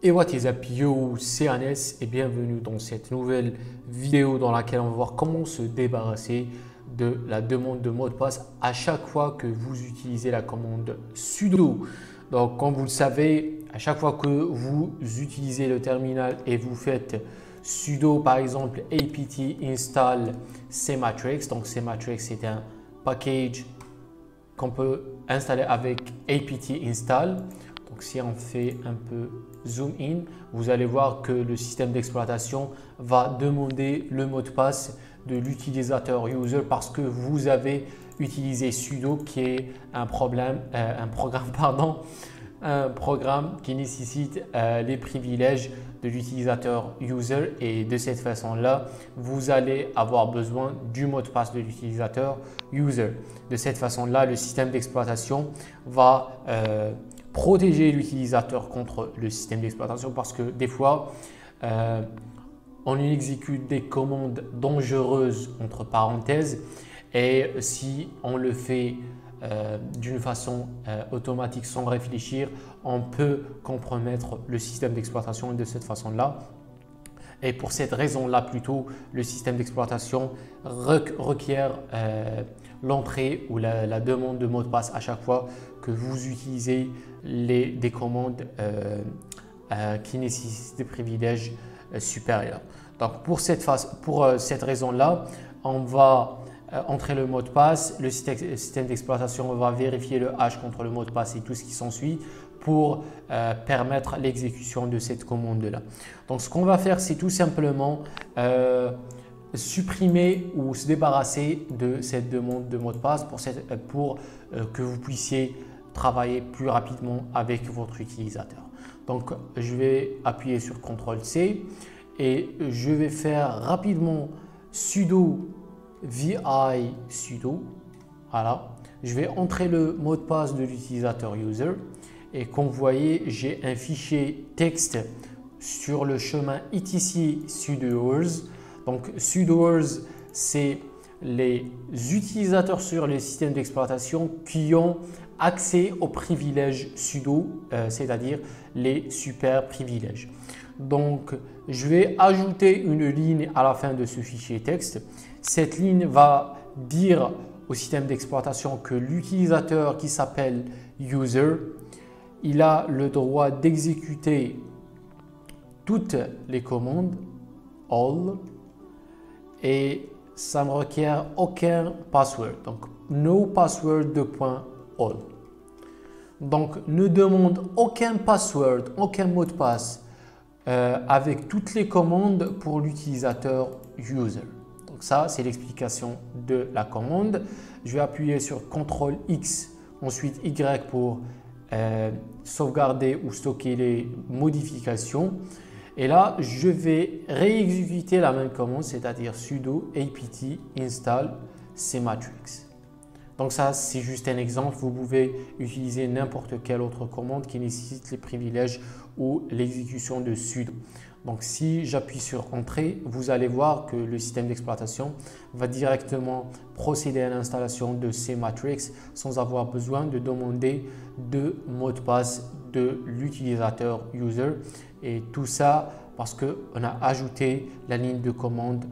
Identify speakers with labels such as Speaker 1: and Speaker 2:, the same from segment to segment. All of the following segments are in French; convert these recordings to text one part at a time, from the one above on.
Speaker 1: Et what is up yo, c'est Anes et bienvenue dans cette nouvelle vidéo dans laquelle on va voir comment se débarrasser de la demande de mot de passe à chaque fois que vous utilisez la commande sudo. Donc comme vous le savez, à chaque fois que vous utilisez le terminal et vous faites sudo par exemple apt install cmatrix, donc cmatrix c'est un package qu'on peut installer avec apt install. Donc si on fait un peu zoom in, vous allez voir que le système d'exploitation va demander le mot de passe de l'utilisateur user parce que vous avez utilisé sudo qui est un programme qui nécessite les privilèges de l'utilisateur user et de cette façon-là, vous allez avoir besoin du mot de passe de l'utilisateur user. De cette façon-là, le système d'exploitation va protéger l'utilisateur contre le système d'exploitation parce que des fois, on exécute des commandes dangereuses entre parenthèses et si on le fait d'une façon automatique sans réfléchir, on peut compromettre le système d'exploitation de cette façon-là. Et pour cette raison-là, plutôt, le système d'exploitation requiert l'entrée ou la demande de mot de passe à chaque fois que vous utilisez des commandes qui nécessitent des privilèges supérieurs. Donc pour cette raison-là, on va entrer le mot de passe, le système d'exploitation va vérifier le hash contre le mot de passe et tout ce qui s'ensuit pour permettre l'exécution de cette commande-là. Donc ce qu'on va faire, c'est tout simplement supprimer ou se débarrasser de cette demande de mot de passe pour que vous puissiez travailler plus rapidement avec votre utilisateur. Donc je vais appuyer sur CTRL-C et je vais faire rapidement sudo vi sudo. Voilà. Je vais entrer le mot de passe de l'utilisateur user et comme vous voyez, j'ai un fichier texte sur le chemin etc sudoers. Donc sudoers, c'est les utilisateurs sur le système d'exploitation qui ont accès aux privilèges sudo, c'est-à-dire les super privilèges. Donc, je vais ajouter une ligne à la fin de ce fichier texte. Cette ligne va dire au système d'exploitation que l'utilisateur qui s'appelle user, il a le droit d'exécuter toutes les commandes, all, et ça ne requiert aucun password. Donc, no password all. Donc, ne demande aucun password, aucun mot de passe avec toutes les commandes pour l'utilisateur user. Donc, ça, c'est l'explication de la commande. Je vais appuyer sur CTRL-X, ensuite Y pour sauvegarder ou stocker les modifications. Et là, je vais réexécuter la même commande, c'est-à-dire sudo apt install cmatrix. Donc ça, c'est juste un exemple. Vous pouvez utiliser n'importe quelle autre commande qui nécessite les privilèges ou l'exécution de sudo. Donc si j'appuie sur Entrée, vous allez voir que le système d'exploitation va directement procéder à l'installation de cmatrix sans avoir besoin de demander de mot de passe de l'utilisateur user. Et tout ça parce qu'on a ajouté la ligne de commande,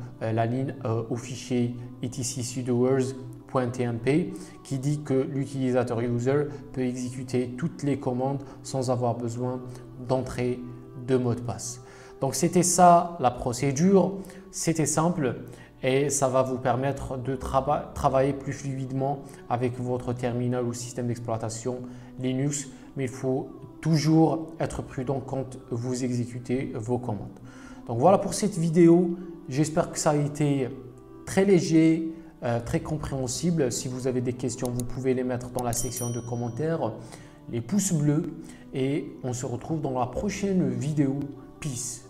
Speaker 1: au fichier etc sudoers.tmp qui dit que l'utilisateur user peut exécuter toutes les commandes sans avoir besoin d'entrée de mot de passe. Donc c'était ça la procédure, c'était simple et ça va vous permettre de travailler plus fluidement avec votre terminal ou système d'exploitation Linux, mais il faut toujours être prudent quand vous exécutez vos commandes. Donc voilà pour cette vidéo, j'espère que ça a été très léger, très compréhensible. Si vous avez des questions, vous pouvez les mettre dans la section de commentaires, les pouces bleus et on se retrouve dans la prochaine vidéo. Peace.